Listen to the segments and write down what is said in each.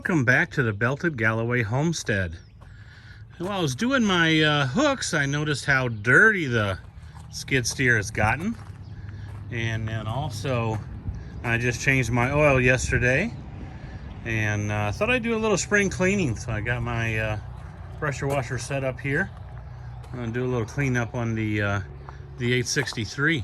Welcome back to the belted Galloway Homestead. While I was doing my hooks, I noticed how dirty the skid steer has gotten. And then also, I just changed my oil yesterday. And thought I'd do a little spring cleaning. So I got my pressure washer set up here. I'm gonna do a little cleanup on the 863.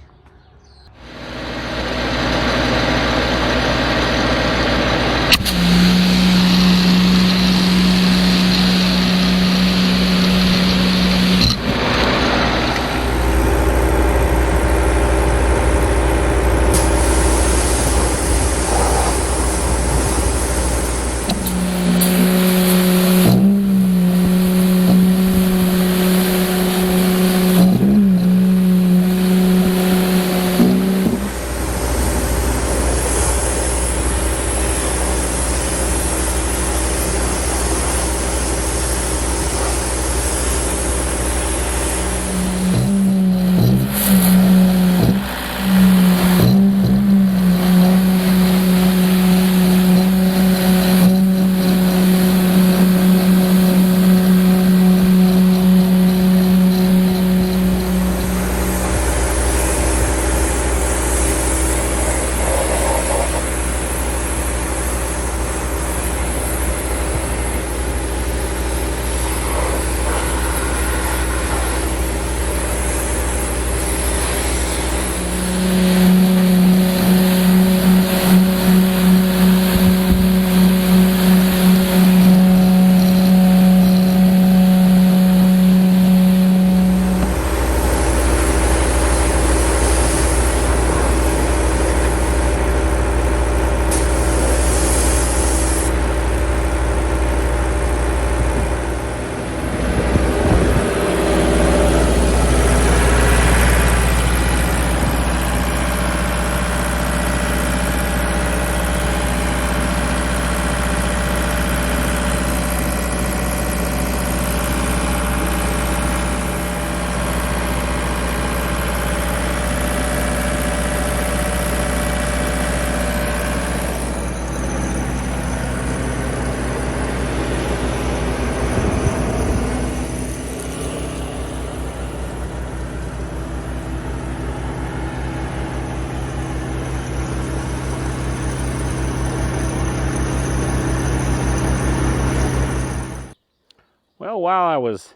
Well, while I was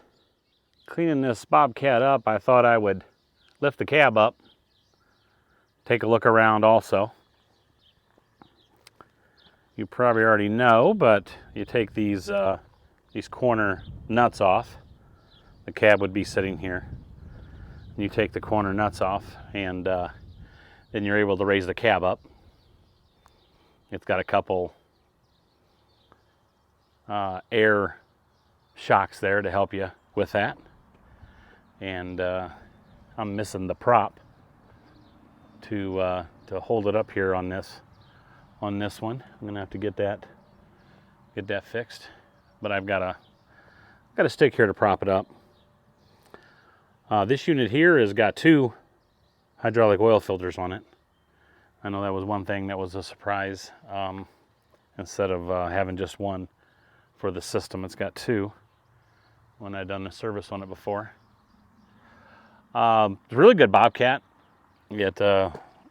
cleaning this Bobcat up, I thought I would lift the cab up, take a look around also. You probably already know, but you take these corner nuts off. The cab would be sitting here. You take the corner nuts off, and then you're able to raise the cab up. It's got a couple air shocks there to help you with that. And I'm missing the prop to hold it up here on this one. I'm gonna have to get that fixed, but I've got a stick here to prop it up. This unit here has got 2 hydraulic oil filters on it. I know that was one thing that was a surprise. Instead of having just one for the system, it's got 2 when I'd done the service on it before. It's a really good Bobcat. It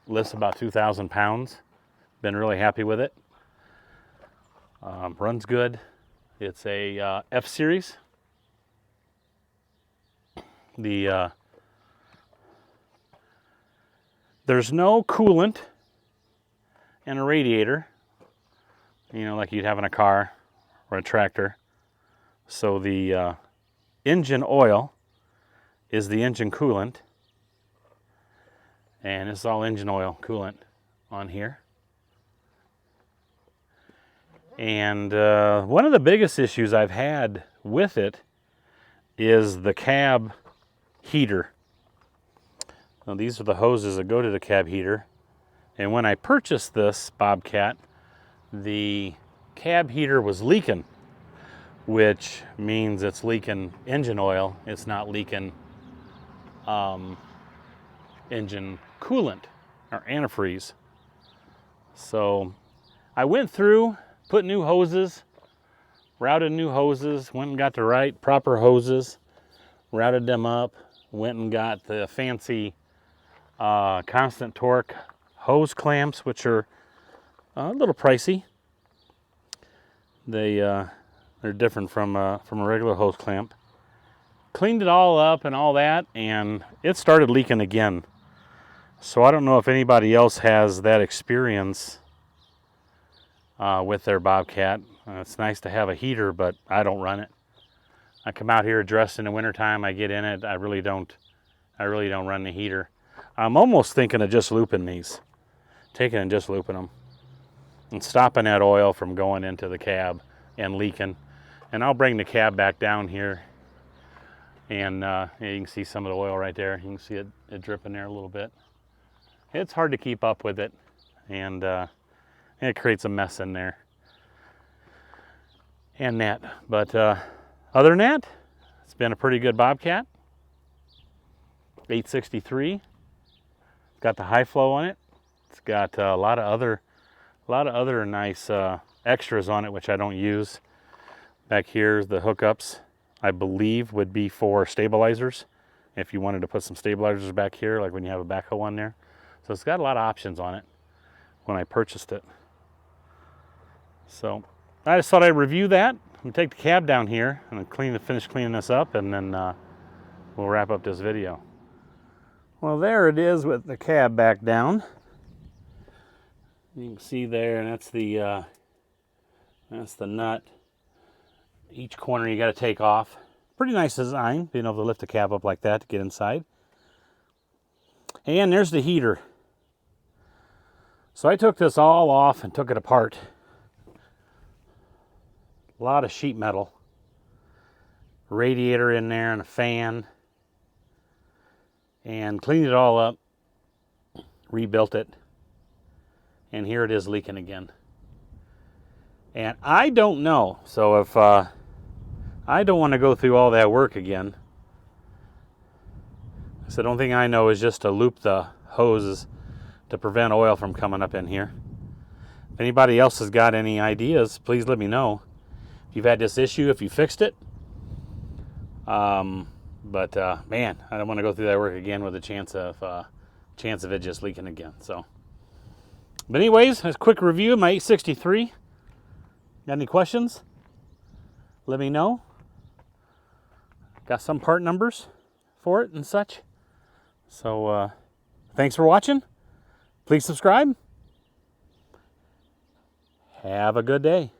lifts about 2,000 pounds. Been really happy with it. Runs good. It's a F series. There's no coolant in a radiator, like you'd have in a car or a tractor. So the engine oil is the engine coolant, and it's all engine oil coolant on here. And one of the biggest issues I've had with it is the cab heater. Now, these are the hoses that go to the cab heater, and when I purchased this Bobcat, the cab heater was leaking, which means it's leaking engine oil. It's not leaking engine coolant or antifreeze. So I went through, put new hoses routed new hoses, went and got the right proper hoses, routed them up, went and got the fancy constant torque hose clamps, which are a little pricey. They're different from a regular hose clamp. Cleaned it all up and all that, and it started leaking again. So I don't know if anybody else has that experience with their Bobcat. It's nice to have a heater, but I don't run it. I come out here dressed in the wintertime, I get in it, I really don't run the heater. I'm almost thinking of just looping these, taking and just looping them, and stopping that oil from going into the cab and leaking. And I'll bring the cab back down here, and you can see some of the oil right there. You can see it dripping there a little bit. It's hard to keep up with it, and it creates a mess in there. And that, but other than that, it's been a pretty good Bobcat. 863. It's got the high flow on it. It's got a lot of other nice extras on it, which I don't use. Back here's the hookups. I believe would be for stabilizers. If you wanted to put some stabilizers back here, like when you have a backhoe on there. So it's got a lot of options on it when I purchased it. So I just thought I'd review that. I'm gonna take the cab down here and finish cleaning this up, and then we'll wrap up this video. Well, there it is with the cab back down. You can see there, and that's the nut. Each corner you got to take off. Pretty nice design, being able to lift the cab up like that to get inside. And there's the heater. So I took this all off and took it apart. A lot of sheet metal. Radiator in there and a fan. And cleaned it all up. Rebuilt it. And here it is leaking again. And I don't know. So if I don't want to go through all that work again. So the only thing I know is just to loop the hoses to prevent oil from coming up in here. If anybody else has got any ideas, please let me know. If you've had this issue, if you fixed it. Man, I don't want to go through that work again with a chance of it just leaking again. So, but anyways, a quick review of my 863. Got any questions? Let me know. Got some part numbers for it and such. So, thanks for watching. Please subscribe. Have a good day.